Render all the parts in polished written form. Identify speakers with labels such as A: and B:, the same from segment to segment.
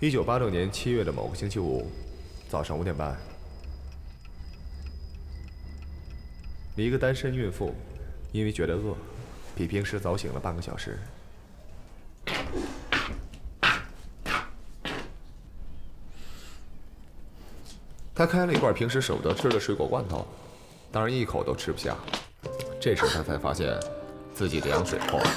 A: 1986年7月的某个星期五早上5点半，一个单身孕妇因为觉得饿，比平时早醒了半个小时。她开了一罐平时舍不得吃的水果罐头，当然一口都吃不下。这时她才发现自己的羊水破了。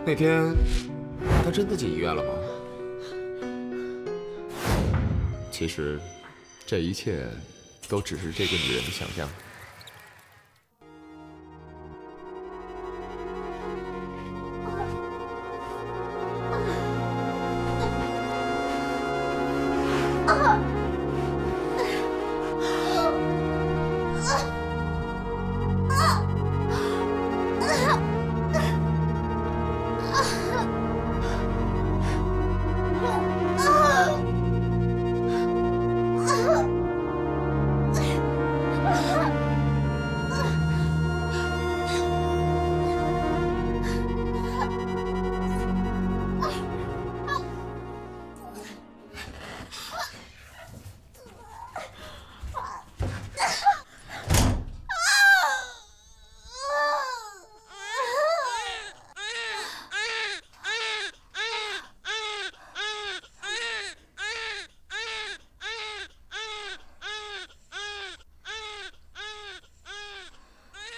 A: 那天，他真的进医院了吗？其实，这一切都只是这个女人的想象。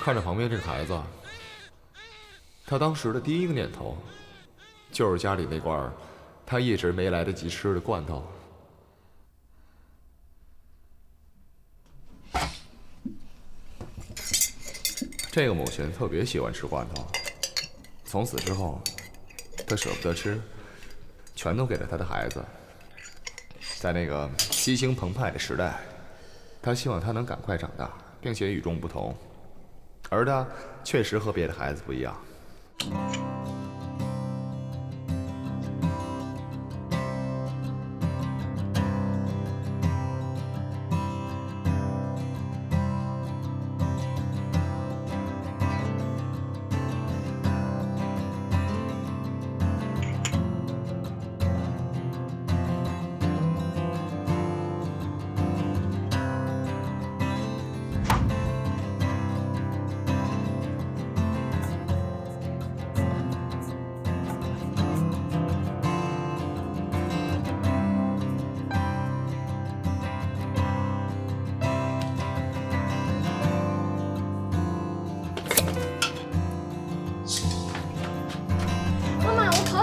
A: 看着旁边这个孩子，他当时的第一个念头，就是家里那罐他一直没来得及吃的罐头。这个母亲特别喜欢吃罐头，从此之后，她舍不得吃，全都给了她的孩子。在那个激情澎湃的时代，她希望他能赶快长大，并且与众不同。而他确实和别的孩子不一样。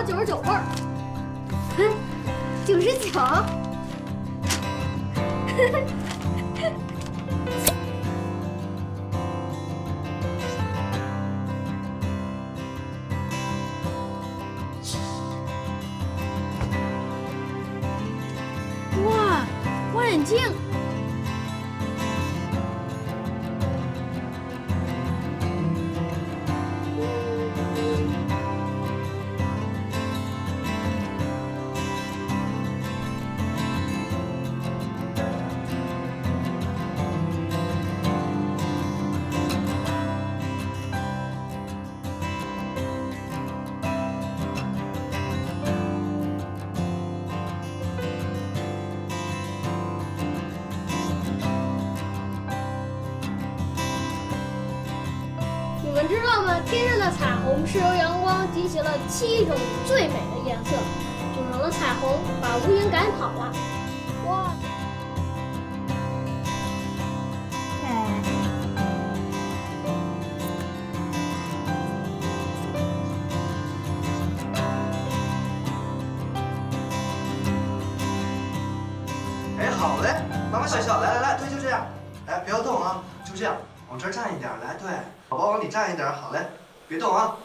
B: 99份儿，99。哇，望远镜。你们知道吗？天上的彩虹是由阳光集齐了7种最美的颜色，组成了彩虹，把乌云赶跑了。哇！
C: 哎，好嘞，妈妈小小，来来来，对，就这样，哎，不要动啊，就这样，往这儿站一点，来，对，宝宝往里站一点，好嘞，别动啊。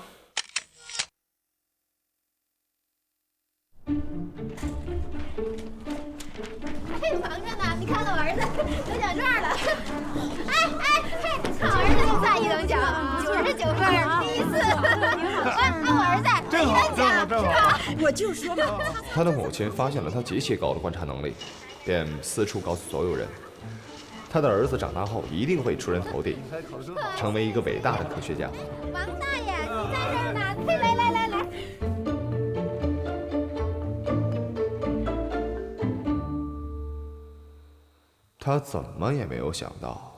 D: 我就说嘛。
A: 他的母亲发现了他极其高的观察能力，便四处告诉所有人，他的儿子长大后一定会出人头地，成为一个伟大的科学家。
E: 王大爷，你在这儿呢，快来来来来。
A: 他怎么也没有想到，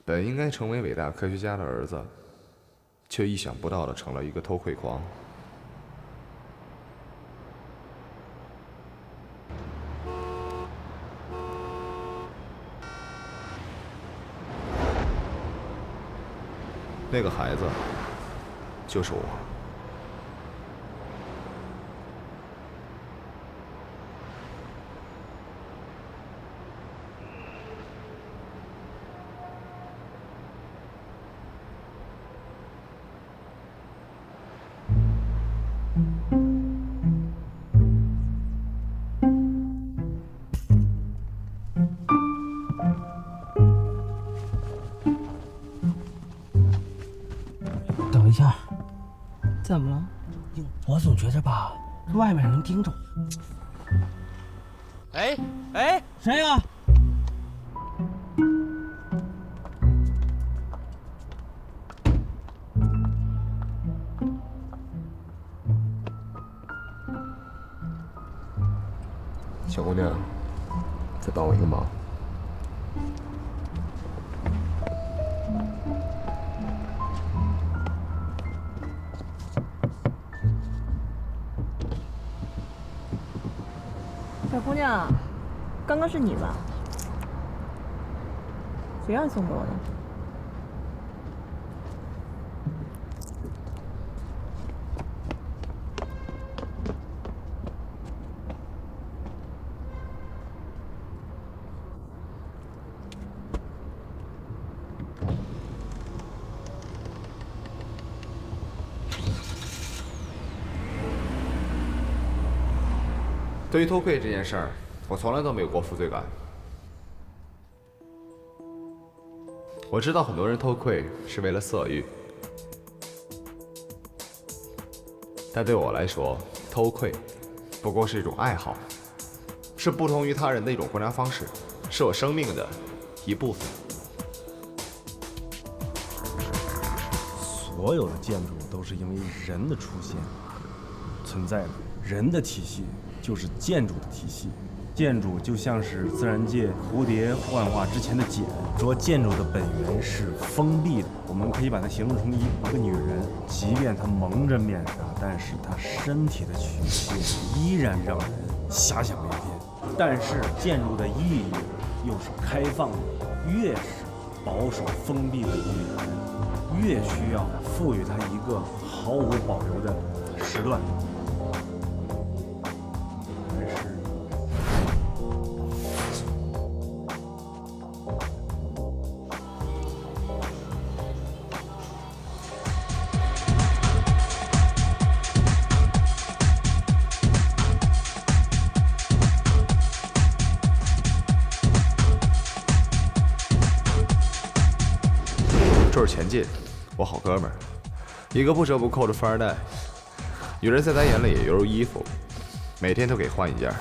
A: 本应该成为伟大科学家的儿子，却意想不到的成了一个偷窥狂。那个孩子，就是我。
F: 等一下，
D: 怎么了？
F: 我总觉着吧，外面人盯着我。哎，谁呀？
A: 小姑娘，再帮我一个忙。
D: 小姑娘，刚刚是你吧？谁让你送给我的？
A: 对于偷窥这件事儿，我从来都没有过负罪感。我知道很多人偷窥是为了色欲，但对我来说，偷窥不过是一种爱好，是不同于他人的一种观察方式，是我生命的一部分。
G: 所有的建筑都是因为人的出现存在的，人的体系就是建筑的体系。建筑就像是自然界蝴蝶幻化之前的茧。说建筑的本源是封闭的，我们可以把它形容成一个女人，即便她蒙着面纱，但是她身体的曲线依然让人遐想连篇。但是建筑的意义又是开放的，越是保守封闭的女人，越需要赋予她一个毫无保留的时段。
A: 这是钱进，我好哥们儿，一个不折不扣的富二代。女人在他眼里也犹如衣服，每天都给换一件。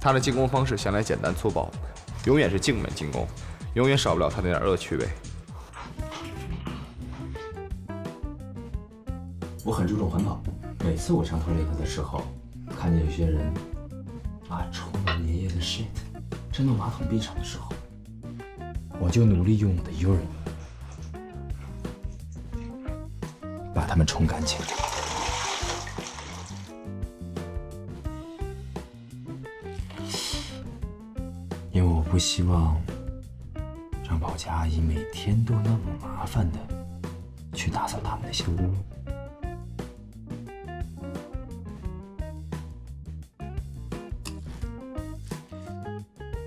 A: 他的进攻方式向来简单粗暴，永远是正面进攻，永远少不了他那点恶趣味。
H: 我很注重环保，每次我上托雷克的时候，看见有些人把充满粘液的 shit 扔到马桶壁上的时候，我就努力用我的 urine 把它们冲干净。因为我不希望让保洁阿姨每天都那么麻烦的去打扫他们那些屋。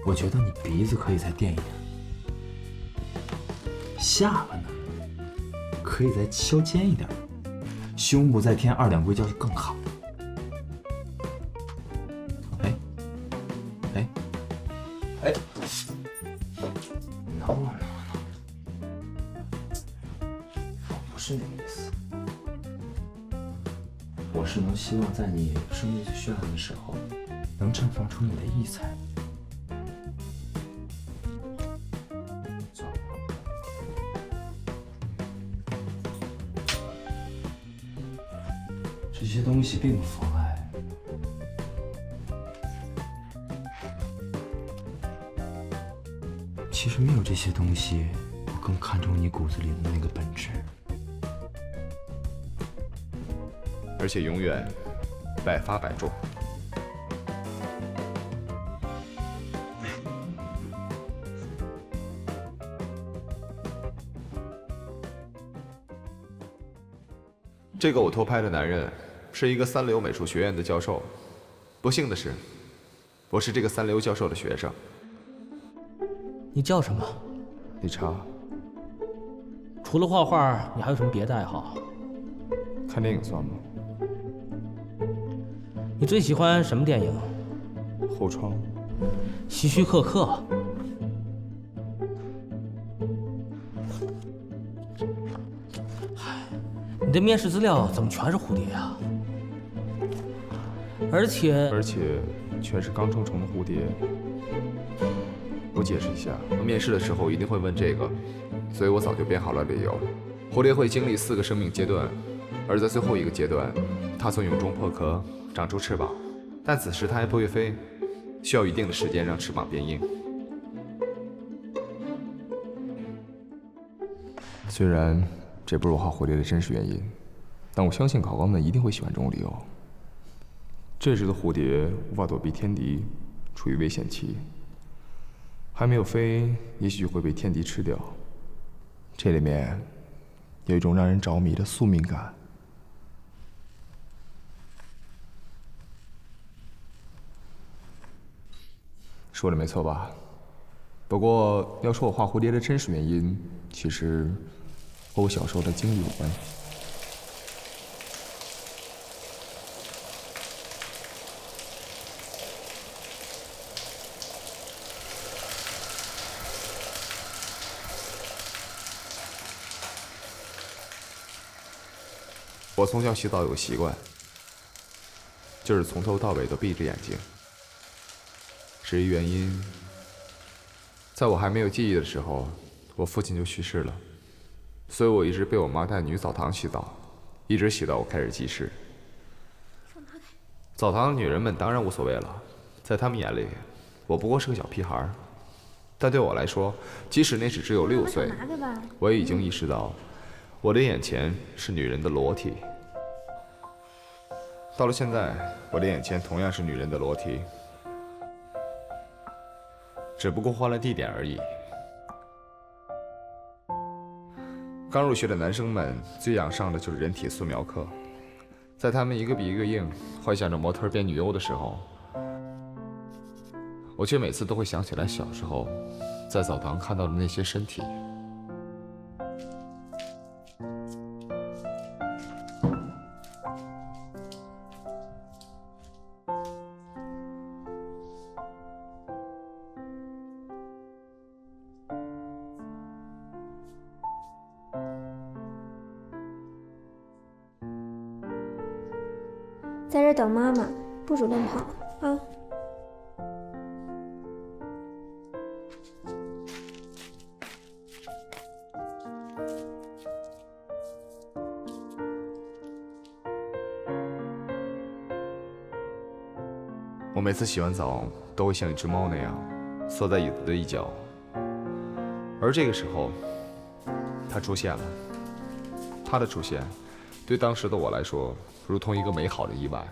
H: 我觉得你鼻子可以再垫一点，下巴呢可以再削尖一点，胸部再添2两硅胶是更好。哎 ，no， 我不是那个意思，是能希望在你生命最绚烂的时候，能绽放出你的异彩。这些东西并不妨碍。其实没有这些东西，我更看重你骨子里的那个本质。
A: 而且永远百发百中。这个我偷拍的男人是一个三流美术学院的教授，不幸的是，我是这个三流教授的学生。
F: 你叫什么？
A: 理查，
F: 除了画画，你还有什么别的爱好？
A: 看电影算吗？
F: 你最喜欢什么电影？
A: 后窗。
F: 希区柯克。你的面试资料怎么全是蝴蝶呀？而且
A: 全是刚成虫的蝴蝶。我解释一下，我面试的时候一定会问这个，所以我早就编好了理由。蝴蝶会经历4个生命阶段，而在最后一个阶段，它从蛹中破壳，长出翅膀，但此时它还不会飞，需要一定的时间让翅膀变硬。虽然这不是我画蝴蝶的真实原因，但我相信考官们一定会喜欢这种理由。这时的蝴蝶无法躲避天敌，处于危险期，还没有飞，也许就会被天敌吃掉。这里面有一种让人着迷的宿命感。说的没错吧？不过要说我画蝴蝶的真实原因，其实和我小时候的经历有关。我从小洗澡有个习惯，就是从头到尾都闭着眼睛。至于原因，在我还没有记忆的时候，我父亲就去世了，所以我一直被我妈带女澡堂洗澡，一直洗到我开始记事。澡堂的女人们当然无所谓了，在他们眼里，我不过是个小屁孩。但对我来说，即使那时只有6岁，我也已经意识到，我的眼前是女人的裸体。到了现在，我的眼前同样是女人的裸体，只不过换了地点而已。刚入学的男生们最仰上的就是人体素描课，在他们一个比一个硬，幻想着模特变女优的时候，我却每次都会想起来小时候在澡堂看到的那些身体。
E: 在这等妈妈，不准乱跑啊！
A: 我每次洗完澡都会像一只猫那样缩在椅子的一角，而这个时候，它出现了。它的出现，对当时的我来说，如同一个美好的意外。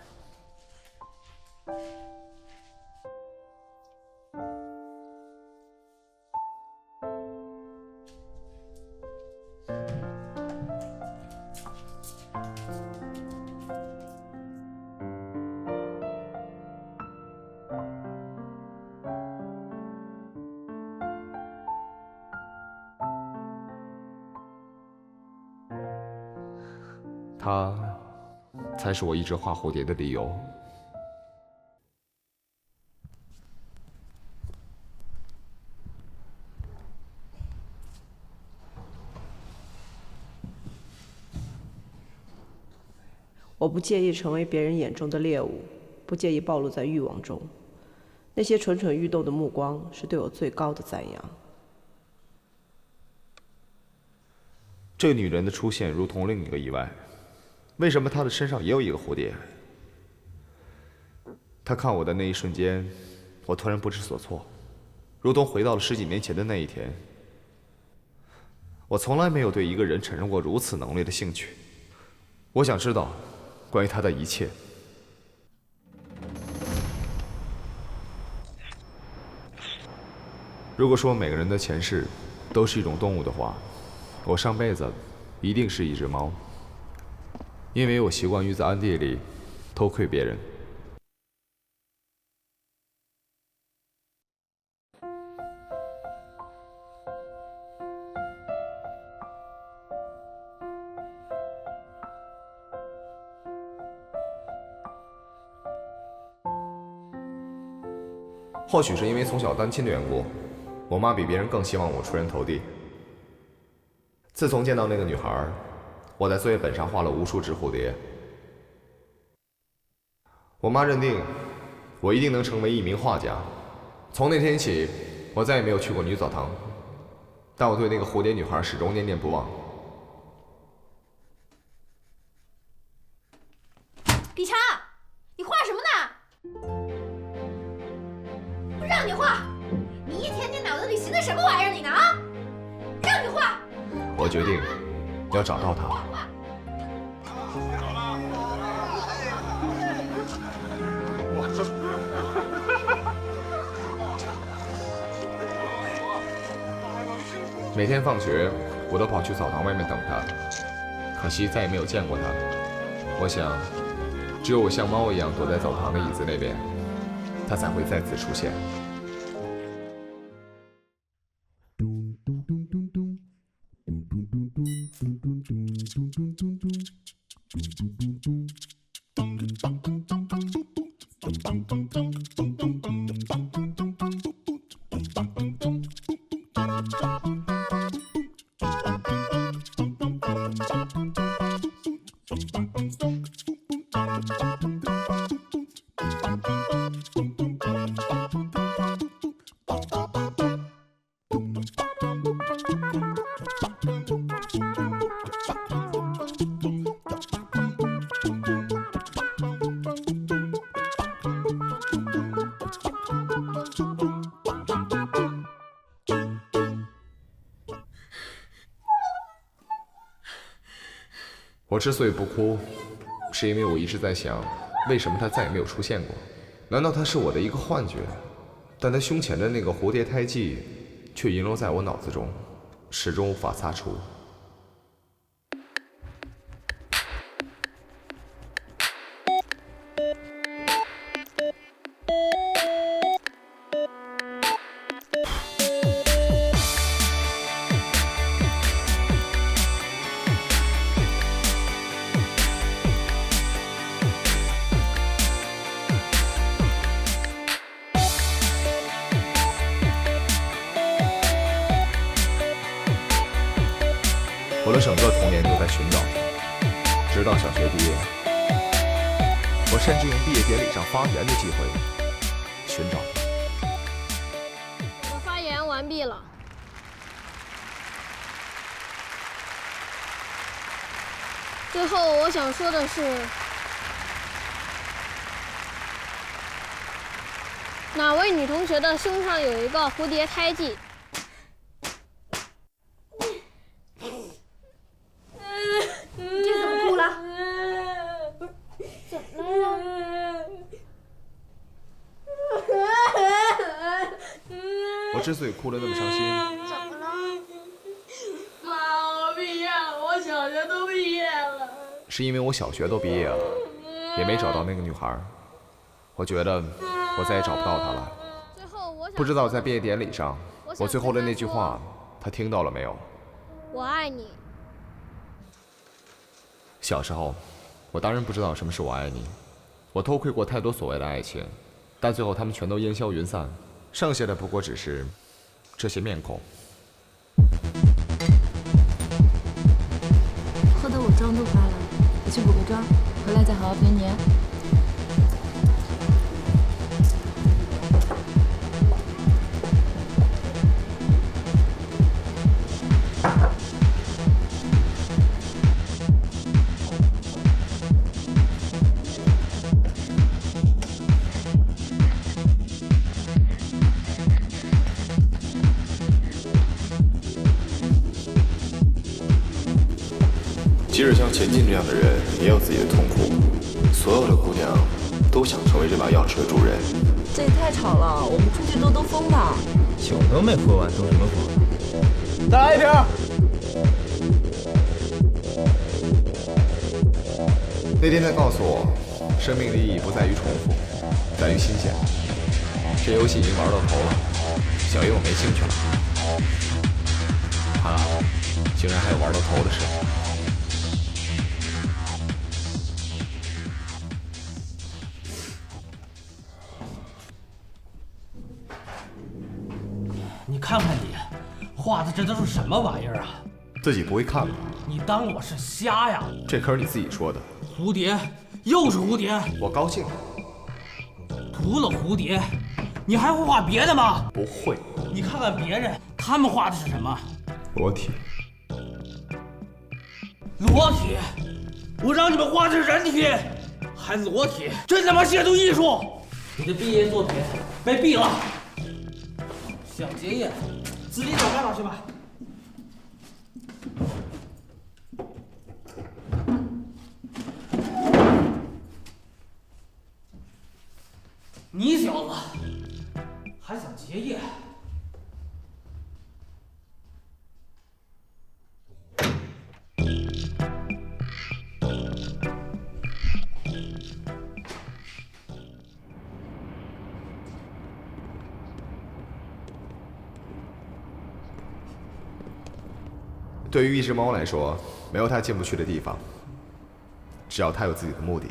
A: 它才是我一直画蝴蝶的理由。
I: 我不介意成为别人眼中的猎物，不介意暴露在欲望中。那些蠢蠢欲动的目光是对我最高的赞扬。
A: 这个女人的出现如同另一个意外，为什么她的身上也有一个蝴蝶？她看我的那一瞬间，我突然不知所措，如同回到了10几年前的那一天。我从来没有对一个人产生过如此浓烈的兴趣，我想知道关于他的一切。如果说每个人的前世都是一种动物的话，我上辈子一定是一只猫，因为我习惯于在暗地里偷窥别人。或许是因为从小单亲的缘故，我妈比别人更希望我出人头地。自从见到那个女孩，我在作业本上画了无数只蝴蝶。我妈认定我一定能成为一名画家。从那天起，我再也没有去过女澡堂，但我对那个蝴蝶女孩始终念念不忘。
E: 李强，你画什么呢？不让你画，你一天天脑子里寻的什么玩意儿你呢啊？让你画。
A: 我决定要找到她。每天放学，我都跑去澡堂外面等她，可惜再也没有见过她。我想，只有我像猫一样躲在澡堂的椅子那边，她才会再次出现。我之所以不哭，是因为我一直在想，为什么他再也没有出现过？难道他是我的一个幻觉？但他胸前的那个蝴蝶胎记，却萦绕在我脑子中，始终无法擦除。我的整个童年都在寻找它，直到小学毕业，我甚至用毕业典礼上发言的机会寻找它。
B: 我发言完毕了。最后我想说的是，哪位女同学的胸上有一个蝴蝶胎记？
A: 我之所以哭得那么伤心，
B: 怎么了？妈，我毕业了，我小学都毕业了。
A: 是因为我小学都毕业了，也没找到那个女孩。我觉得我再也找不到她了。
B: 最后我想，
A: 不知道在毕业典礼上，我最后的那句话，她听到了没有？
B: 我爱你。
A: 小时候，我当然不知道什么是我爱你。我偷窥过太多所谓的爱情，但最后他们全都烟消云散，剩下的不过只是这些面孔。
J: 喝得我妆都花了，我去补个妆。回来再好好陪你。
A: 即使像钱进这样的人，也有自己的痛苦。所有的姑娘都想成为这把钥匙的主人。
D: 这也太吵了，我们出去兜风吧。
F: 酒都没喝完，兜什么风？
A: 再来一瓶。那天他告诉我，生命的意义不在于重复，在于新鲜。这游戏已经玩到头了，小姨我没兴趣了。他竟然还有玩到头的时候。
F: 你看看你，画的这都是什么玩意儿啊？
A: 自己不会看吗？
F: 你当我是瞎呀？
A: 这可是你自己说的。
F: 蝴蝶，又是蝴蝶。
A: 我高兴。
F: 除了蝴蝶，你还会画别的吗？
A: 不会。
F: 你看看别人，他们画的是什么？
A: 裸体。
F: 裸体？我让你们画的是人体，还裸体，真他妈亵渎艺术！你的毕业作品被毙了。想结业，自己找办法去吧。你小子还想结业？
A: 对于一只猫来说，没有它进不去的地方，只要它有自己的目的。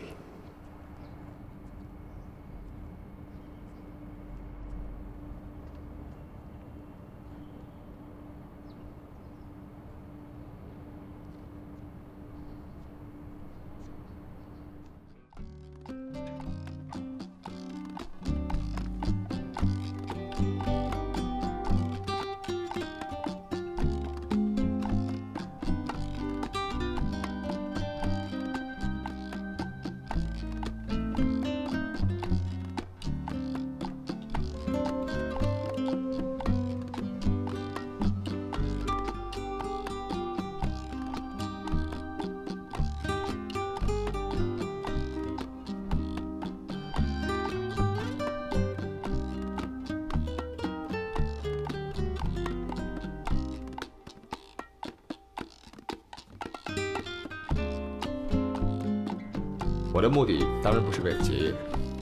A: 我的目的当然不是为了结业，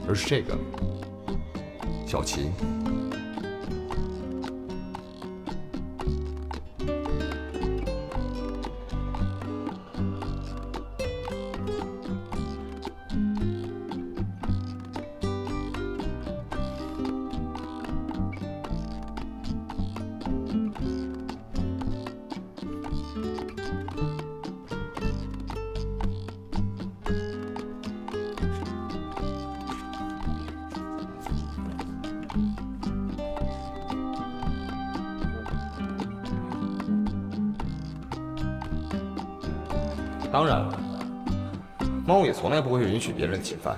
A: 而是这个小琴。当然了，猫也从来不会允许别人侵犯。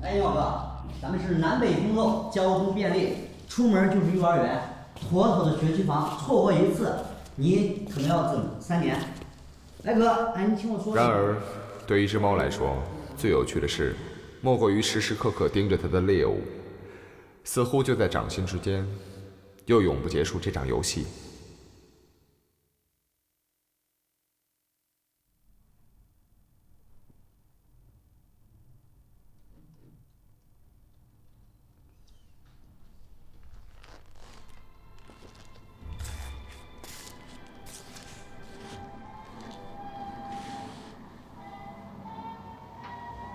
K: 哎，耀哥，咱们是南北通透，交通便利，出门就是幼儿园，妥妥的学区房，错过一次，你可能要整3年。来哥，哎，你听我说。
A: 然而，对一只猫来说，最有趣的事，莫过于时时刻刻盯着它的猎物，似乎就在掌心之间，又永不结束这场游戏。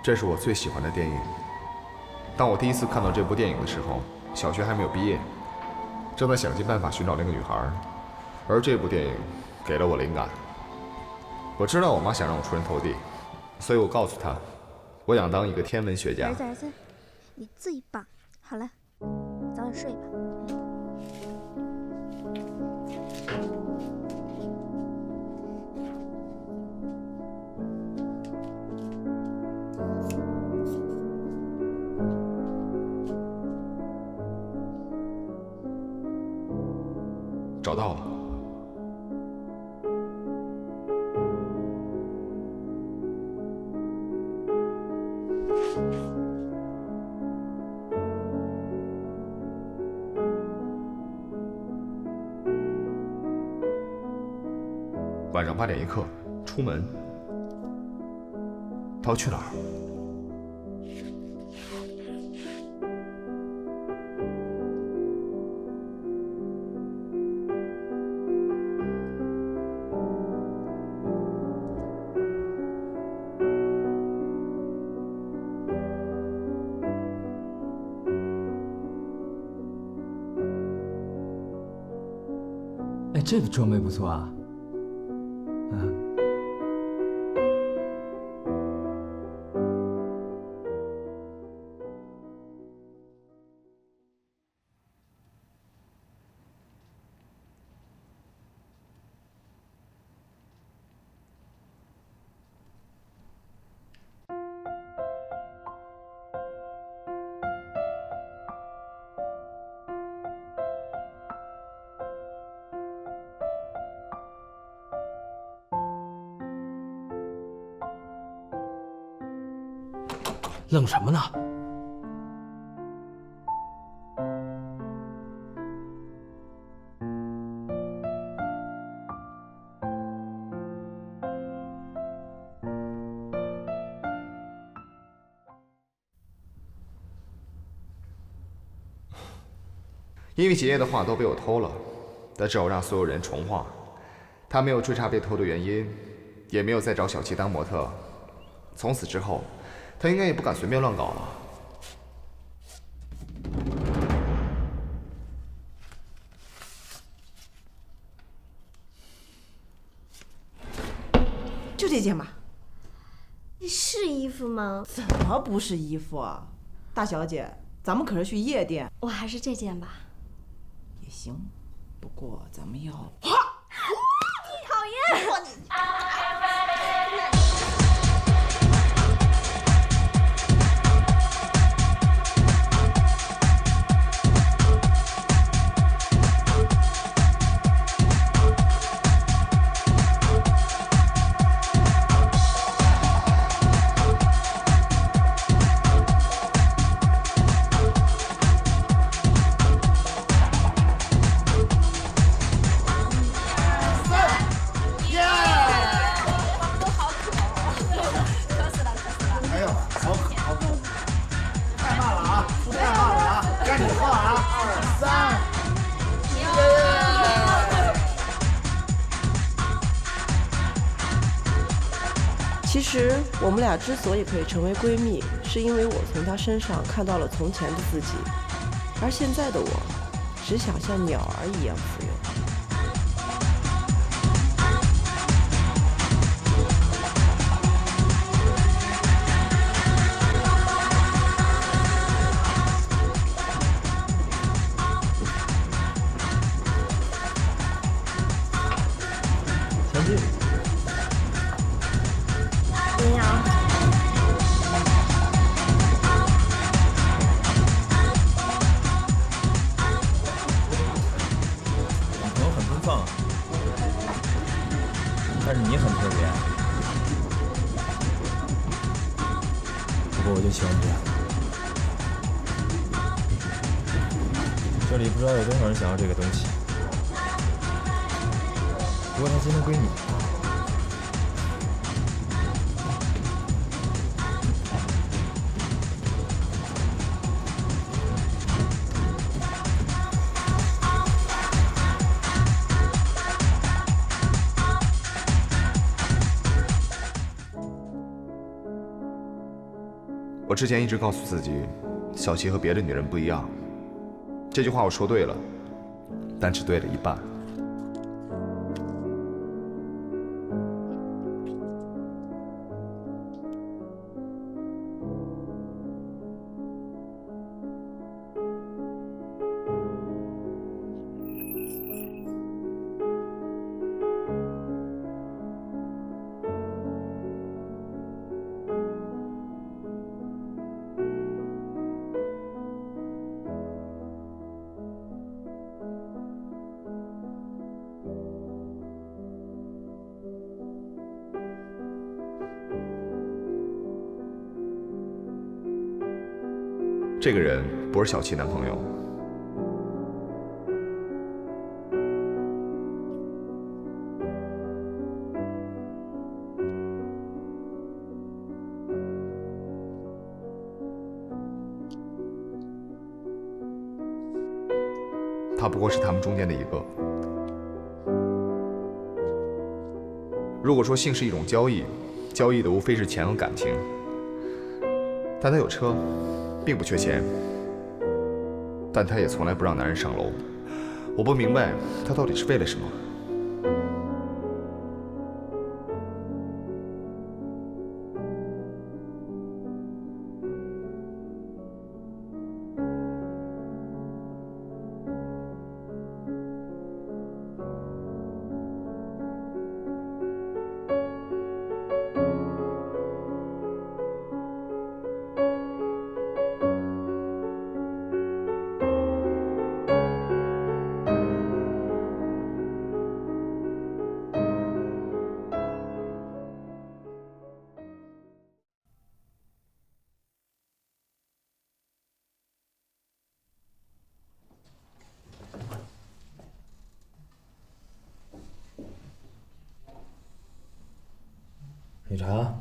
A: 这是我最喜欢的电影。当我第一次看到这部电影的时候，小学还没有毕业，正在想尽办法寻找那个女孩，而这部电影给了我灵感。我知道我妈想让我出人头地，所以我告诉他，我想当一个天文学家。
J: 儿子，你最棒！好了，早点睡吧。
A: 找到了。晚上8点1刻出门。他要去哪儿？
H: 哎，这个装备不错啊。
F: 愣什么呢？
A: 因为爷爷的画都被我偷了，但是我让所有人重画。他没有追查被偷的原因，也没有再找小七当模特。从此之后，他应该也不敢随便乱搞了。
I: 就这件吧。
B: 是衣服吗？
I: 怎么不是衣服啊？大小姐，咱们可是去夜店。
J: 我还是这件吧。
I: 也行，不过咱们要……
J: 讨厌！
I: 其实我们俩之所以可以成为闺蜜，是因为我从她身上看到了从前的自己，而现在的我，只想像鸟儿一样浮游。
H: 前进。
J: 你好。
G: 女朋友很奔放，但是你很特别。不过我就喜欢这样。这里不知道有多少人想要这个东西，不过它今天归你。
A: 我之前一直告诉自己，小琪和别的女人不一样。这句话我说对了，但只对了一半。这个人不是小七男朋友。他不过是他们中间的一个。如果说性是一种交易，交易的无非是钱和感情。但他有车，并不缺钱，但他也从来不让男人上楼。我不明白他到底是为了什么。
H: 理查，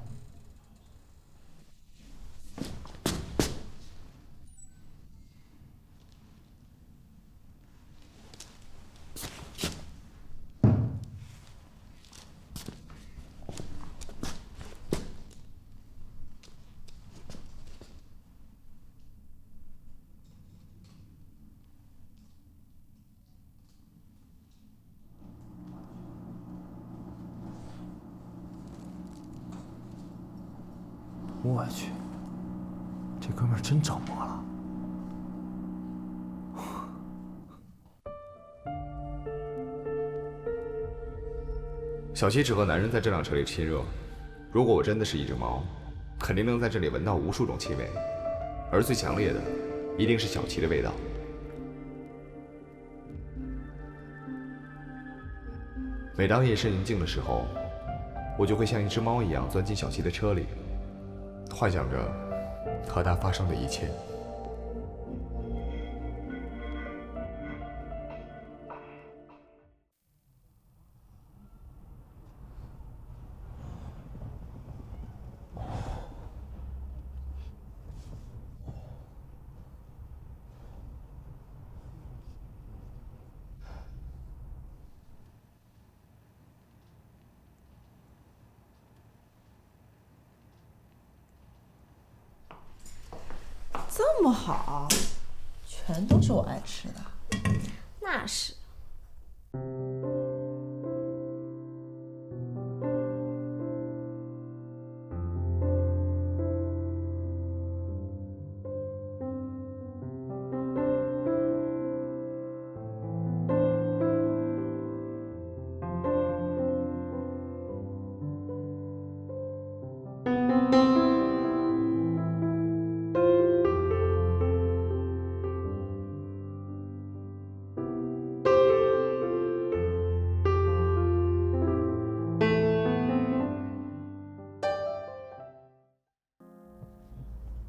G: 我去，这哥们儿真着魔了。
A: 小七只和男人在这辆车里亲热。如果我真的是一只猫，肯定能在这里闻到无数种气味，而最强烈的，一定是小七的味道。每当夜深人静的时候，我就会像一只猫一样钻进小七的车里，幻想着和他发生的一切。
D: 这么好，全都是我爱吃的。
E: 那是。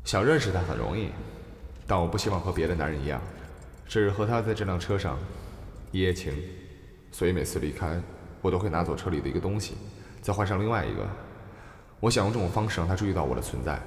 A: 想认识他很容易，但我不希望和别的男人一样，只是和他在这辆车上一夜情，所以每次离开，我都会拿走车里的一个东西，再换上另外一个。我想用这种方式让他注意到我的存在。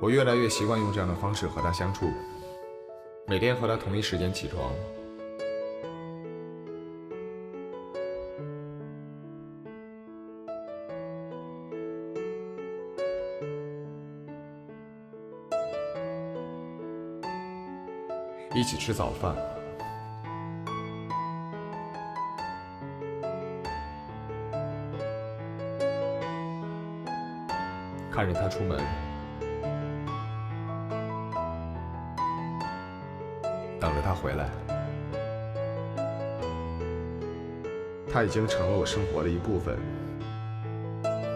A: 我越来越习惯用这样的方式和他相处，每天和他同一时间起床。一起吃早饭，看着他出门，等着他回来。他已经成了我生活的一部分，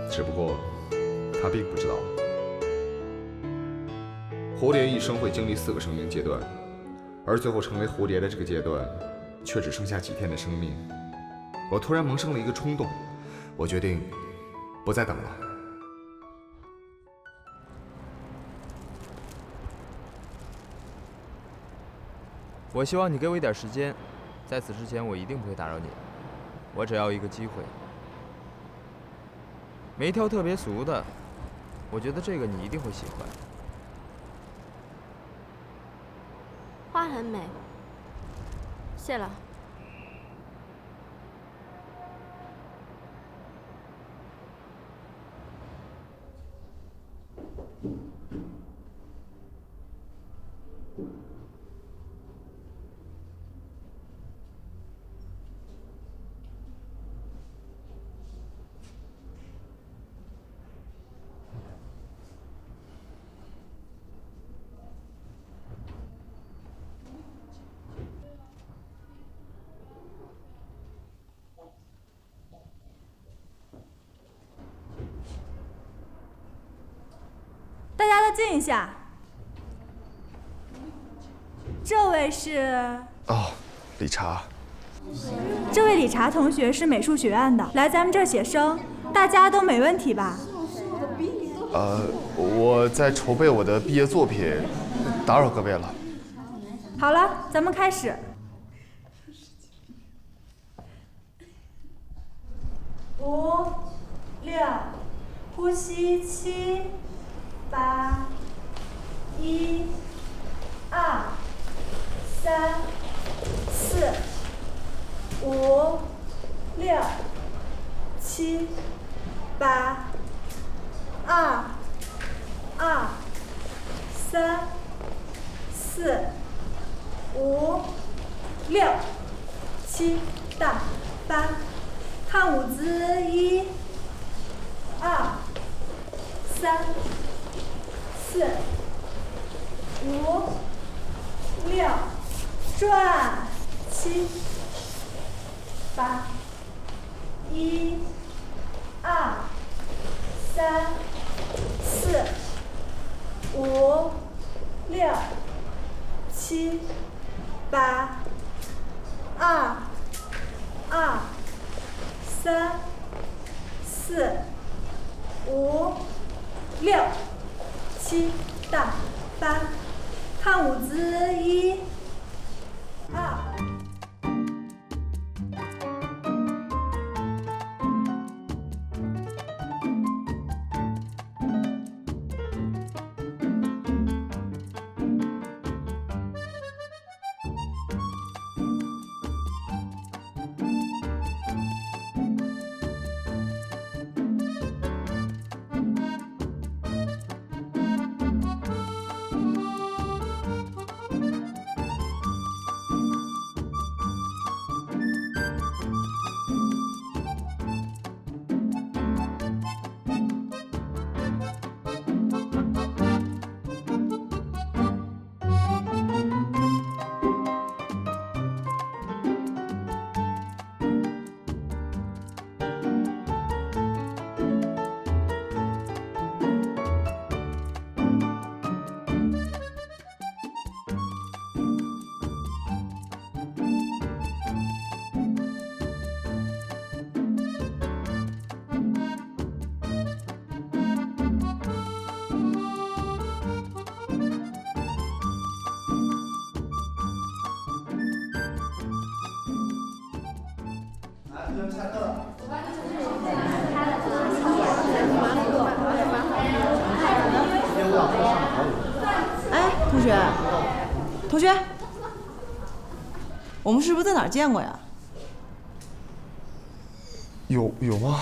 A: 只不过他并不知道。蝴蝶一生会经历4个生命阶段，而最后成为蝴蝶的这个阶段，却只剩下几天的生命。我突然萌生了一个冲动，我决定不再等了。
L: 我希望你给我一点时间，在此之前我一定不会打扰你，我只要一个机会。没挑特别俗的，我觉得这个你一定会喜欢。
M: 花很美，谢了。
N: 大家都静一下。这位是？
A: 哦，理查。
N: 这位理查同学是美术学院的，来咱们这儿写生，大家都没问题吧？
A: 我在筹备我的毕业作品，打扰各位了。
N: 好了，咱们开始。5、6，呼吸7、8、1、2、3、4、5、6、7、8、2、3、4、5、6、7、8，看舞姿1、2、3、4、5、6，转7、8、1、2、3、4、5、6、7、8、2、3、4、5、6、7、8，看舞姿1、2。
D: 同学，我们是不是在哪儿见过呀？
A: 有吗？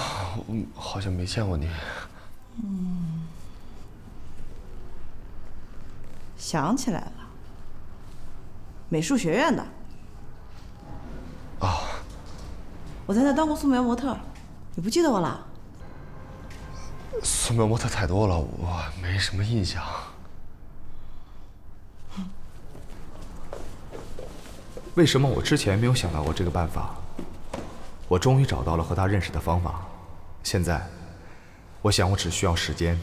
A: 好像没见过你。
D: 想起来了，美术学院的。
A: 啊。
D: 我在那当过素描模特，你不记得我了？
A: 素描模特太多了，我没什么印象。为什么我之前没有想到过这个办法？我终于找到了和他认识的方法。现在，我想我只需要时间。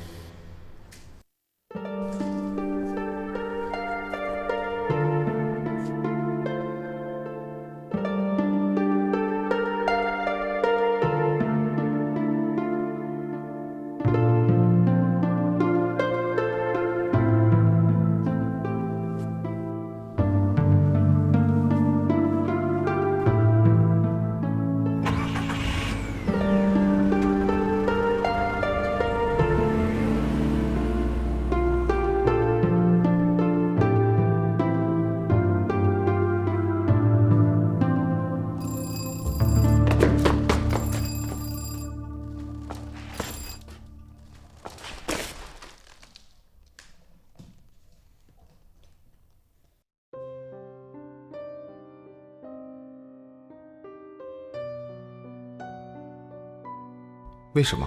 A: 为什么？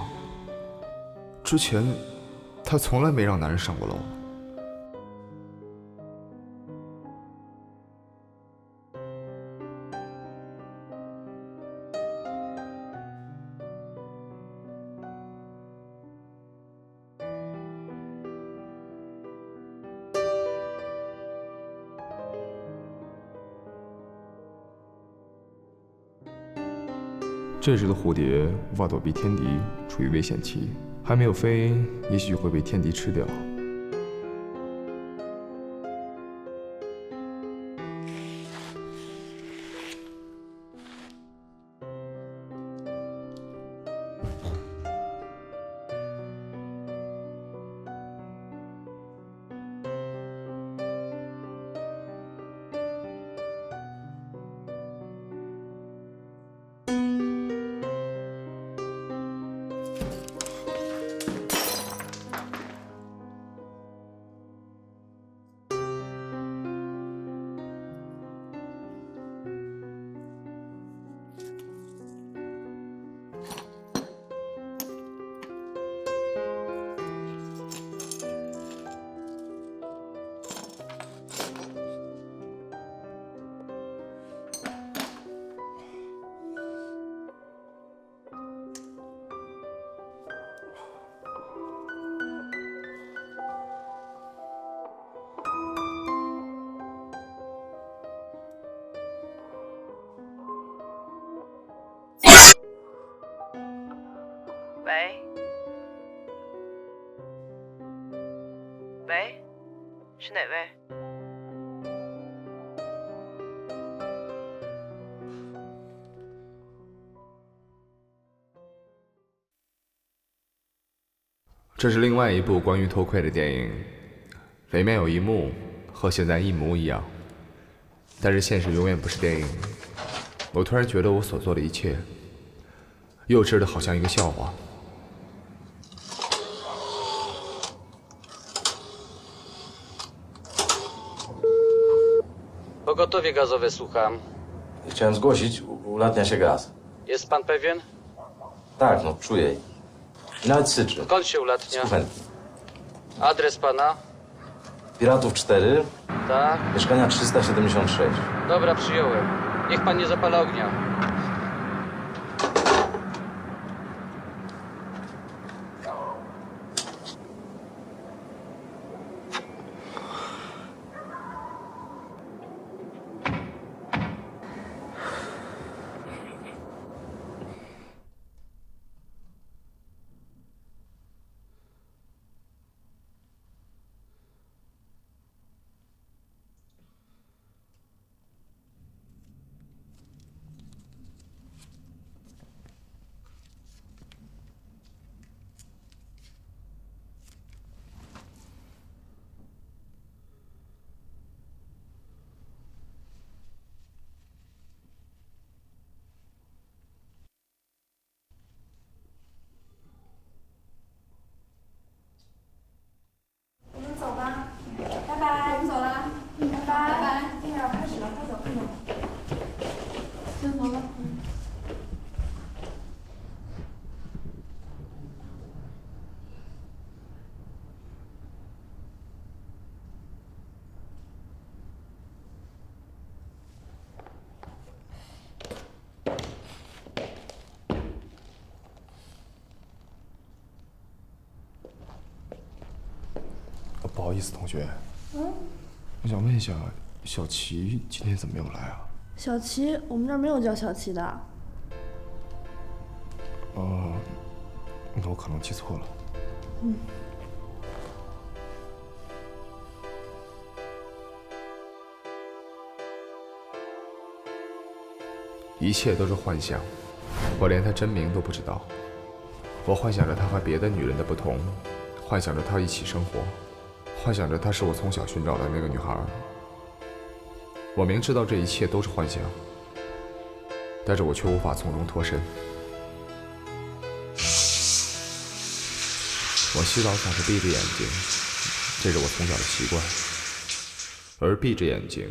A: 之前他从来没让男人上过楼。这只的蝴蝶无法躲避天敌，处于危险期，还没有飞，也许会被天敌吃掉。
I: 喂，喂，是哪位？
A: 这是另外一部关于偷窥的电影，里面有一幕和现在一模一样，但是现实永远不是电影。我突然觉得我所做的一切，幼稚的好像一个笑话。
O: Pogotowie gazowe, słucham.
P: Chciałem zgłosić, ulatnia się gaz.
O: Jest pan pewien?
P: Tak, no czuję. I nawet syczy.
O: Skąd się ulatnia?
P: Z kuchenki.
O: Adres pana?
P: Piratów 4,
O: Tak.
P: mieszkania 376.
O: Dobra, przyjąłem. Niech pan nie zapala ognia.
A: 不好意思，同学。
J: 嗯，
A: 我想问一下，小齐今天怎么没有来啊？
J: 小齐，我们这儿没有叫小齐的。
A: 那我可能记错了。
J: 嗯。
A: 一切都是幻想，我连他真名都不知道。我幻想着他和别的女人的不同，幻想着他一起生活，幻想着她是我从小寻找的那个女孩。我明知道这一切都是幻想，但是我却无法从中脱身。我洗澡总是闭着眼睛，这是我从小的习惯。而闭着眼睛，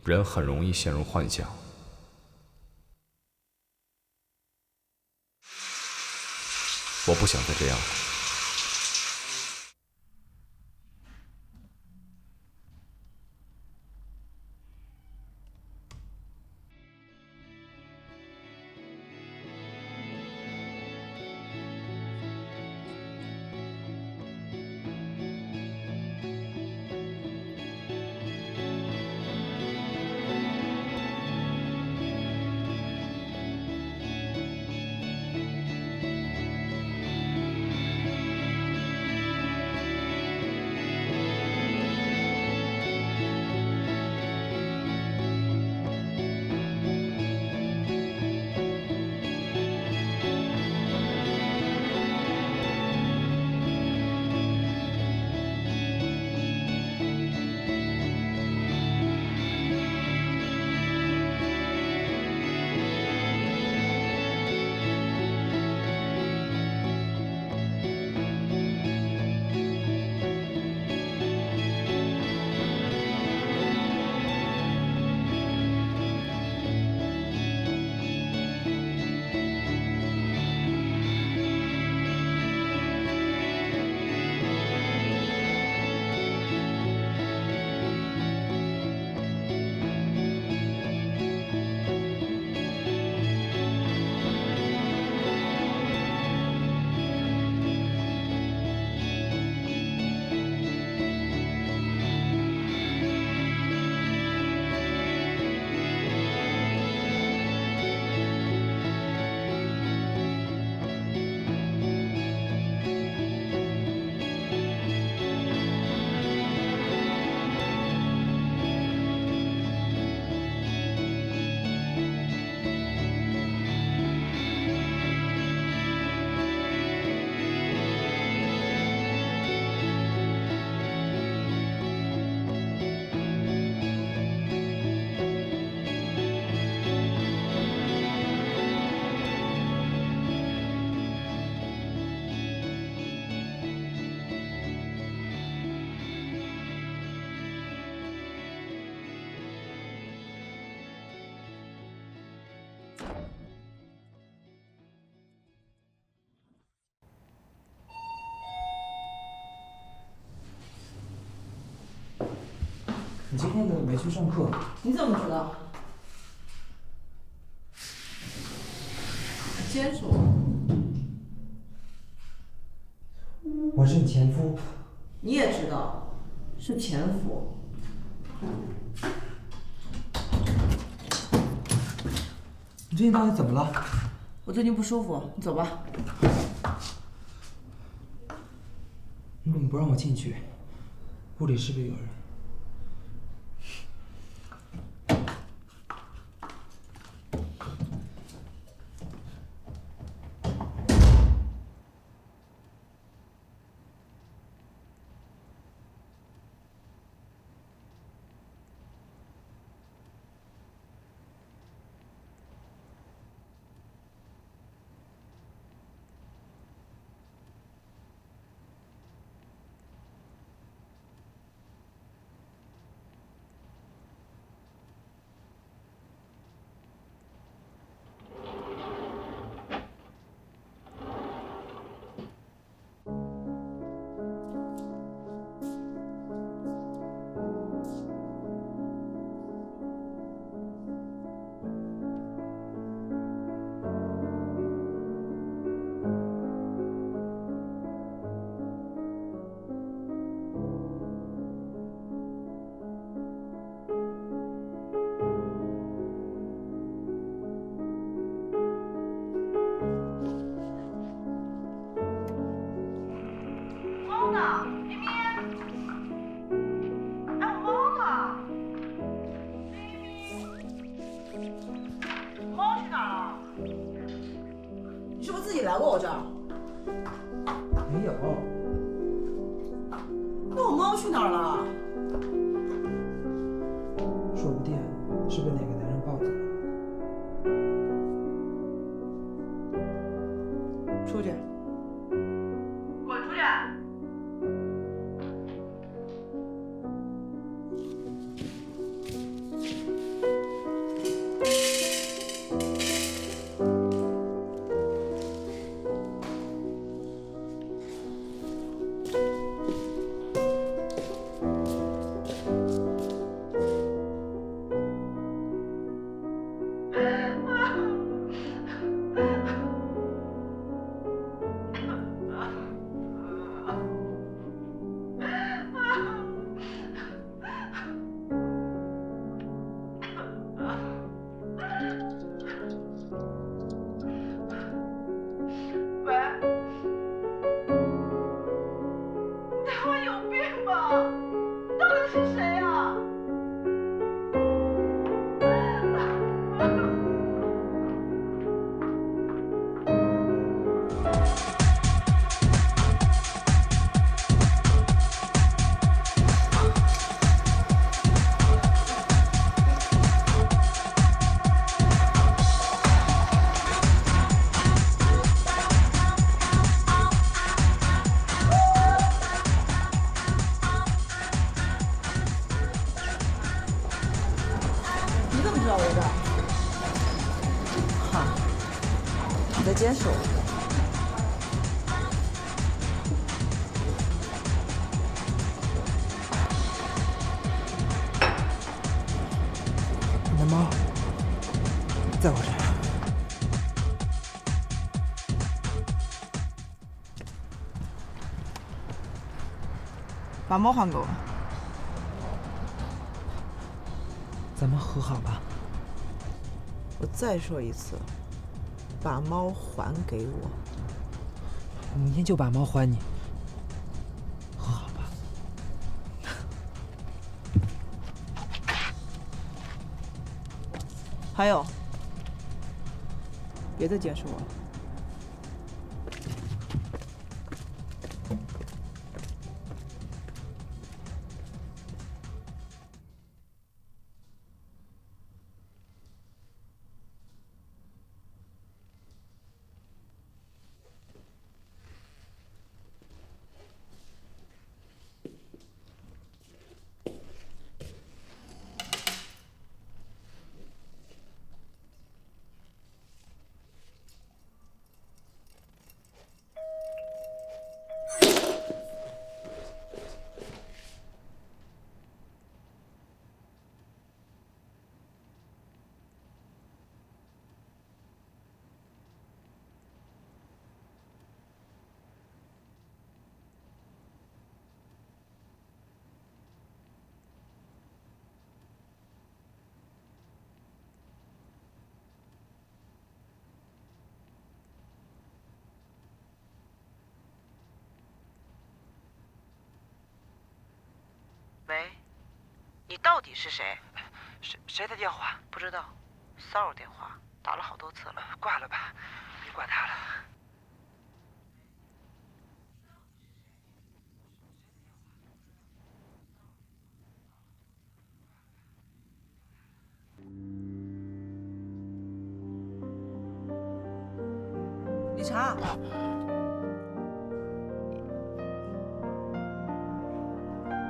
A: 人很容易陷入幻想。我不想再这样了。
F: 你今天没去上课？
D: 你怎么知道？坚持我。
F: 我是你前夫。
D: 你也知道，是前夫。
F: 你最近到底怎么了？
D: 我最近不舒服，你走吧。
F: 你怎么不让我进去？屋里是不是有人？
D: 我这儿？
F: 没有。
D: 那我猫去哪儿了？
F: 说不定是被哪个男人抱走了。
D: 出去。滚出去！
I: 监视我。
F: 你的猫在我这儿。
D: 把猫还给我。
F: 咱们和好吧。
I: 我再说一次，把猫还给我。
F: 明天就把猫还你，和好吧。
I: 还有，别再监视我了。
D: 喂，你到底是谁？谁的电话？不知道，骚扰电话，打了好多次了。挂了吧，别管他了。
I: 理查，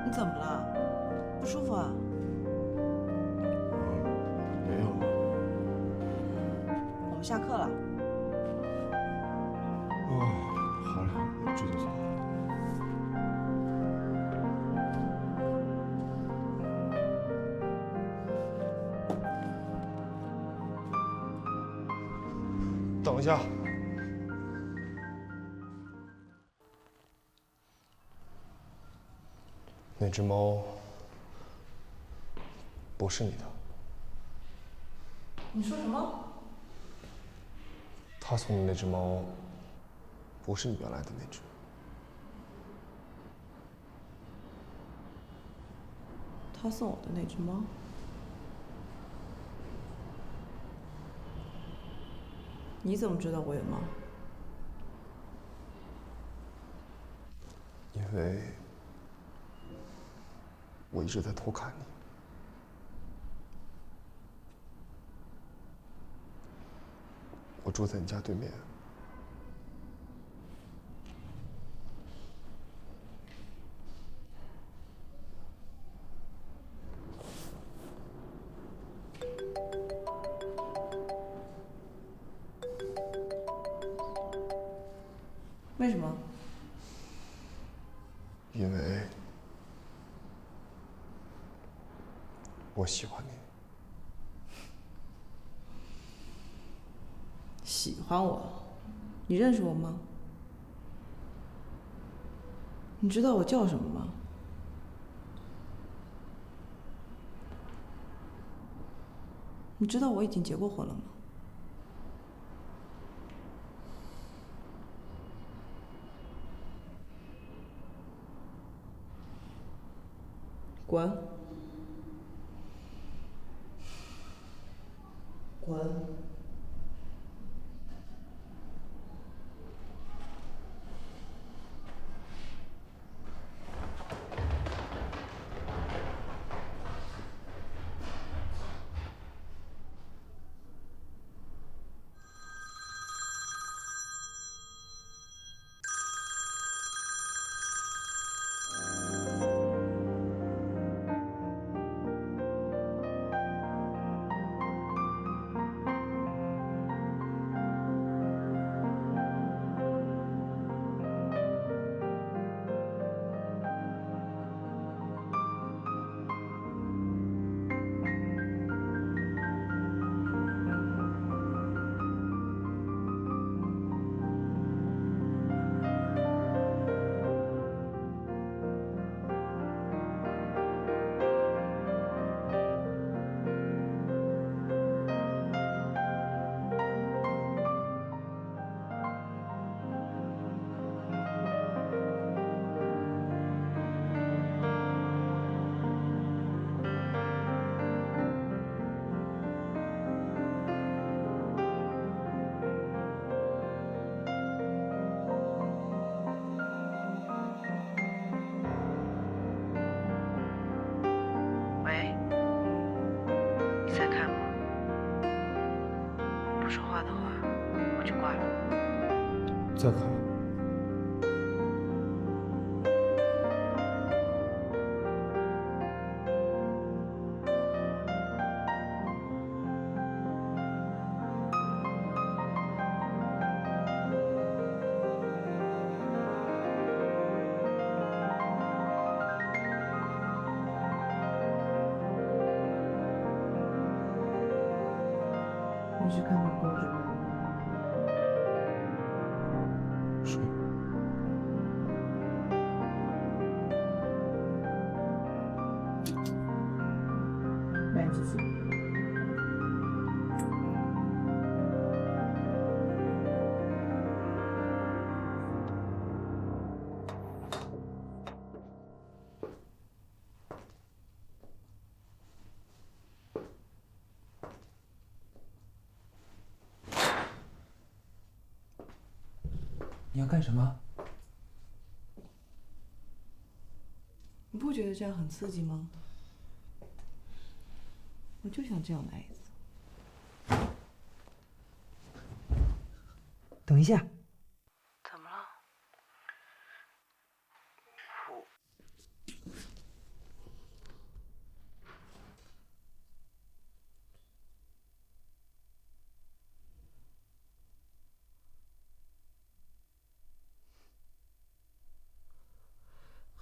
I: 你怎么了？不舒服啊？
G: 没有。
I: 我们下课了。
G: 哦，好了，这就好。等一下。那只猫不是你的。
I: 你说什么？
G: 他送的那只猫不是你原来的那只。
I: 他送我的那只猫？你怎么知道我有猫？
Q: 因为我一直在偷看你。我住在你家对面。
I: 为什么？
Q: 因为我喜欢你。
I: 喜欢我？你认识我吗？你知道我叫什么吗？你知道我已经结过婚了吗？滚！滚！
D: 喂，你在看吗？不说话的话，我就挂了。
Q: 再看。
I: 你是看到公主了？
Q: 睡。
I: 来，继续。
H: 你要干什么？
I: 你不觉得这样很刺激吗？我就想这样来一次。
K: 等一下。
D: 怎么了？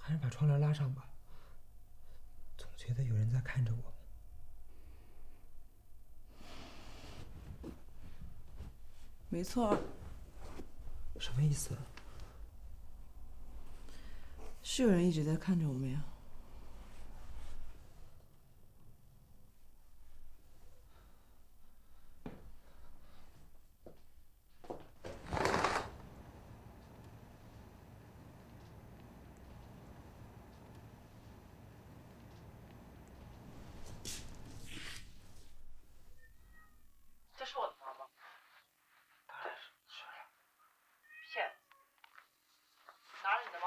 H: 还是把窗帘拉上吧，总觉得有人在看着我。
I: 没错。
H: 什么意思？
I: 是有人一直在看着我们呀。
D: 这是我的猫吗？当然是了。骗子！拿着你的猫。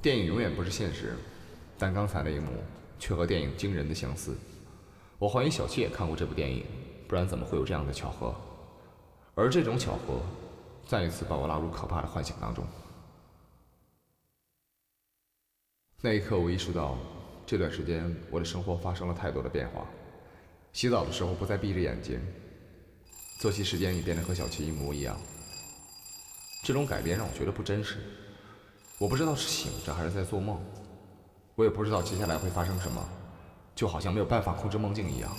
A: 电影永远不是现实，但刚才那一幕却和电影惊人的相似。我怀疑小七也看过这部电影，不然怎么会有这样的巧合？而这种巧合，再一次把我拉入可怕的幻想当中。那一刻，我意识到，这段时间我的生活发生了太多的变化。洗澡的时候不再闭着眼睛，作息时间也变得和小七一模一样。这种改变让我觉得不真实。我不知道是醒着还是在做梦，我也不知道接下来会发生什么，就好像没有办法控制梦境一样。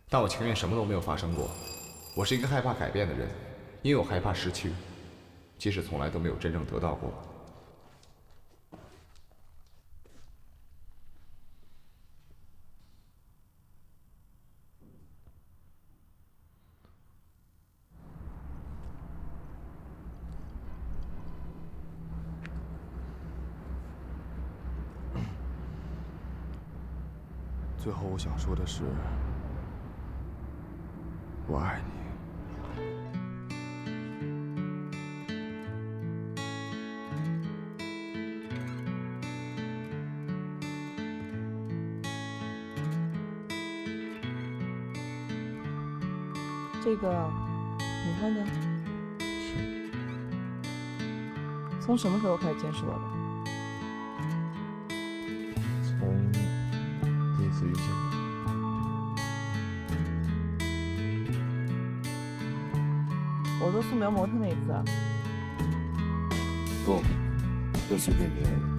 A: 但我情愿什么都没有发生过。我是一个害怕改变的人，因为我害怕失去，即使从来都没有真正得到过。
Q: 最后我想说的是，我爱你。
I: 这个你换的？
Q: 是。
I: 从什么时候开始监视我的？
Q: 从第一次遇见你。
I: 我做素描模特那一次啊？
Q: 不，就随便别人。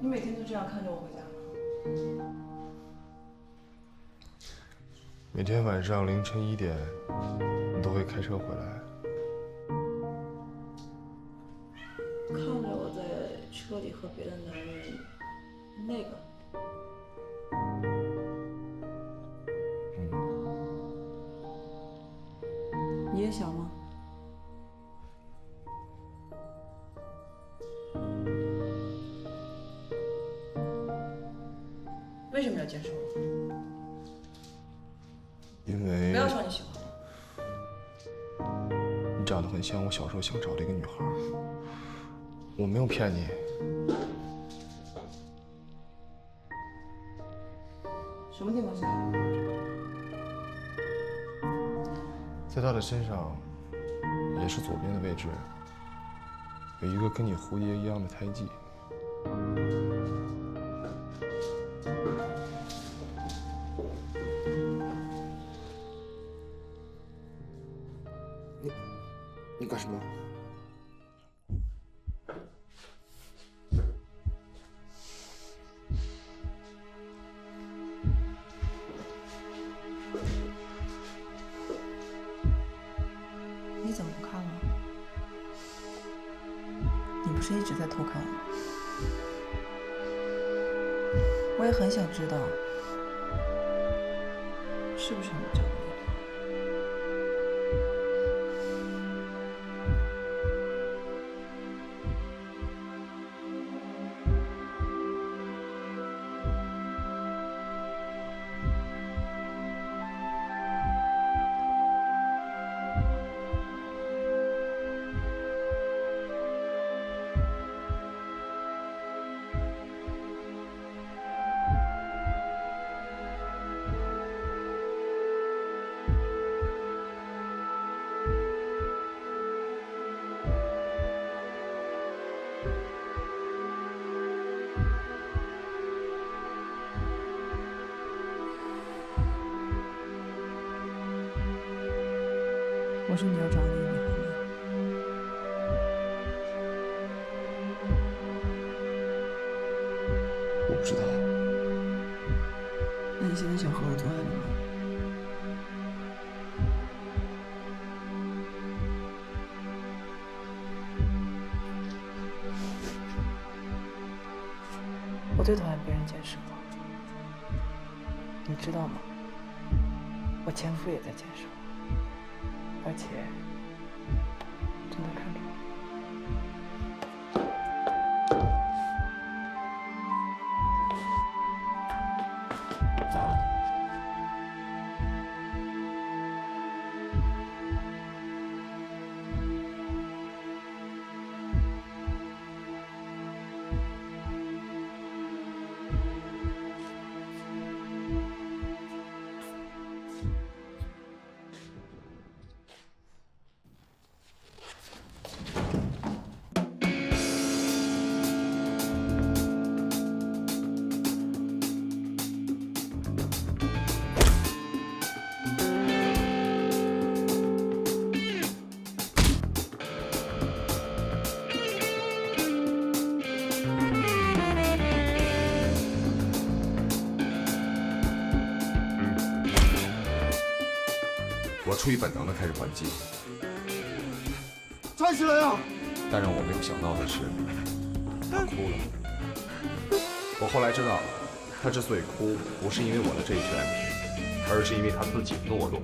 I: 你每天都这样看着我回家吗？
Q: 每天晚上凌晨1点，你都会开车回来。
I: 看着我在车里和别的男人，那个。你也想吗？为什么要监视我？
Q: 因为
I: 不要说你喜欢
Q: 我。你长得很像我小时候想找的一个女孩。我没有骗你。
I: 什么地方像？
Q: 在她的身上，也是左边的位置，有一个跟你蝴蝶一样的胎记。你干什么？
I: 你怎么不看了？你不是一直在偷看我吗？我也很想知道，是不是你找的？说你要找那个女孩吗？
Q: 我不知道。
I: 那你现在想和我做爱了吗？我最讨厌别人监视我，你知道吗？我前夫也在监视我，而且正在看着我。
A: 我出于本能的开始还击，
C: 站起来呀！
A: 但让我没有想到的是，他哭了。我后来知道，他之所以哭，不是因为我的这一拳，而是因为他自己懦弱。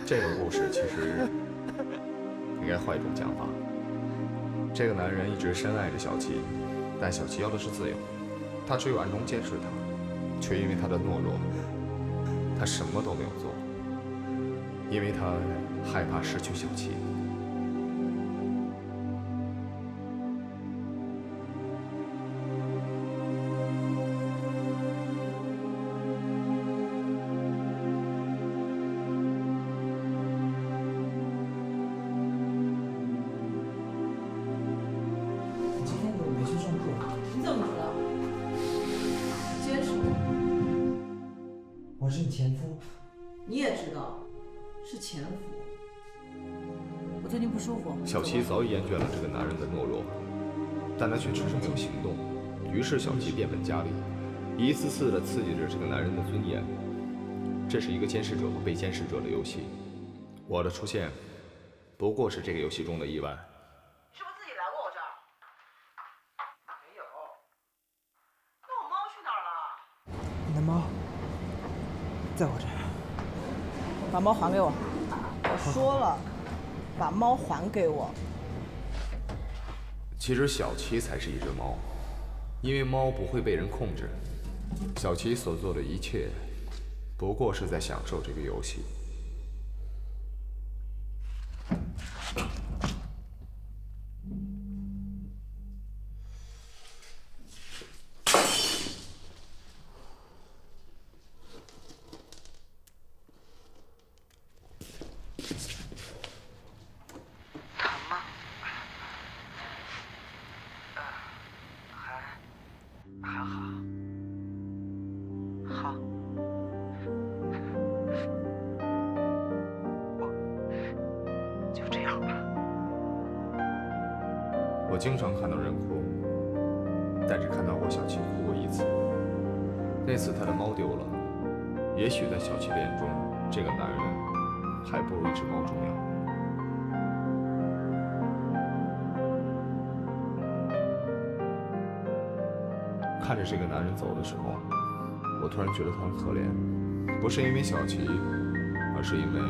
A: 这个故事其实应该换一种讲法。这个男人一直深爱着小琪，但小琪要的是自由，他只有暗中监视她，却因为他的懦弱，他什么都没有做，因为他害怕失去小琪。
K: 我是你前夫，你也知道，是前夫。我最近不舒服。
A: 小琪早已厌倦了这个男人的懦弱，但他却迟迟没有行动。于是小琪变本加厉，一次次地刺激着这个男人的尊严。这是一个监视者和被监视者的游戏，我的出现不过是这个游戏中的意外。
D: 是不是自己来过我这儿？没有。那我猫去哪儿了？
K: 你的猫在我这儿。
R: 把猫还给我！我说了，把猫还给我。
A: 其实小琪才是一只猫，因为猫不会被人控制。小琪所做的一切，不过是在享受这个游戏。
D: 还好，好。我就这样吧。
A: 我经常看到人哭，但只看到过小琪哭过一次。那次他的猫丢了，也许在小琪的眼中，这个男人还不如一只猫重要。看着这个男人走的时候，我突然觉得他很可怜，不是因为小琪，而而是因为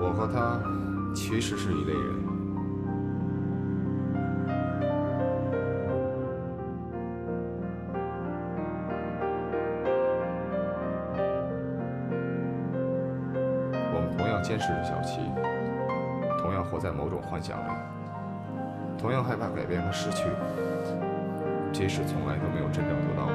A: 我和他其实是一类人。我们同样监视着小七，同样活在某种幻想里，同样害怕改变和失去，即使从来都没有真正得到过。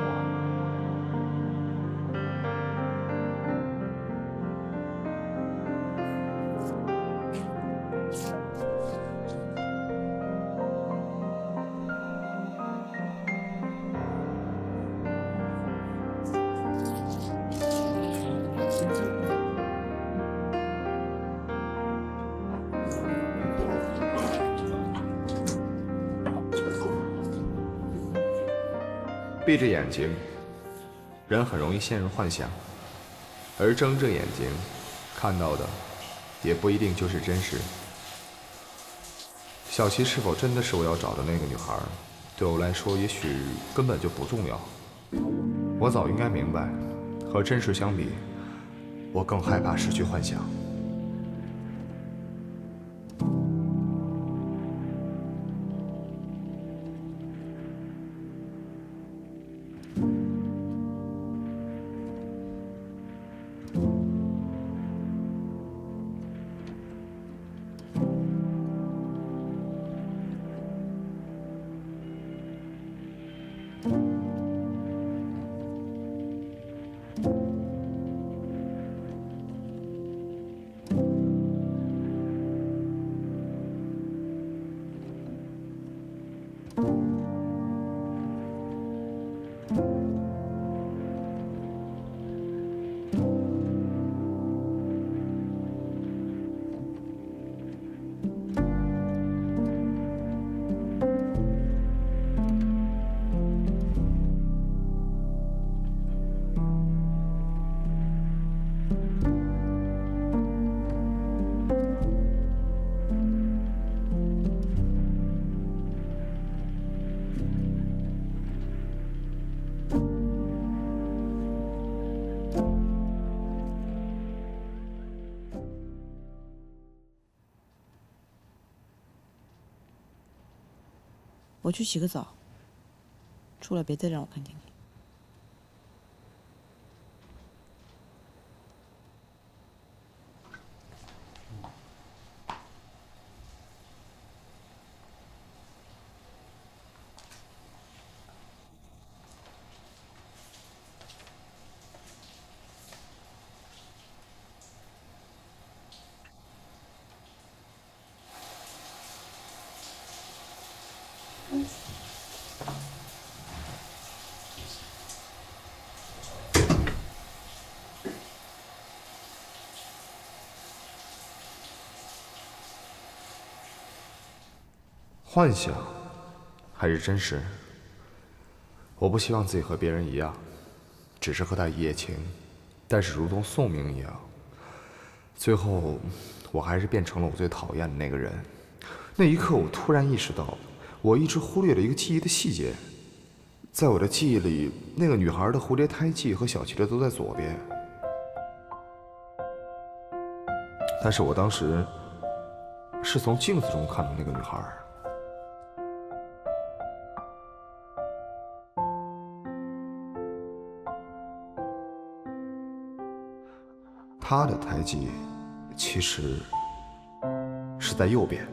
A: 闭着眼睛，人很容易陷入幻想，而睁着眼睛看到的，也不一定就是真实。小琪是否真的是我要找的那个女孩，对我来说也许根本就不重要。我早应该明白，和真实相比，我更害怕失去幻想。
R: 我去洗个澡，出来别再让我看见你。
A: 幻想还是真实？我不希望自己和别人一样，只是和他一夜情，但是如同宿命一样，最后我还是变成了我最讨厌的那个人。那一刻，我突然意识到，我一直忽略了一个记忆的细节。在我的记忆里，那个女孩的蝴蝶胎记和小琪的都在左边，但是我当时是从镜子中看到那个女孩。她的胎记其实是在右边。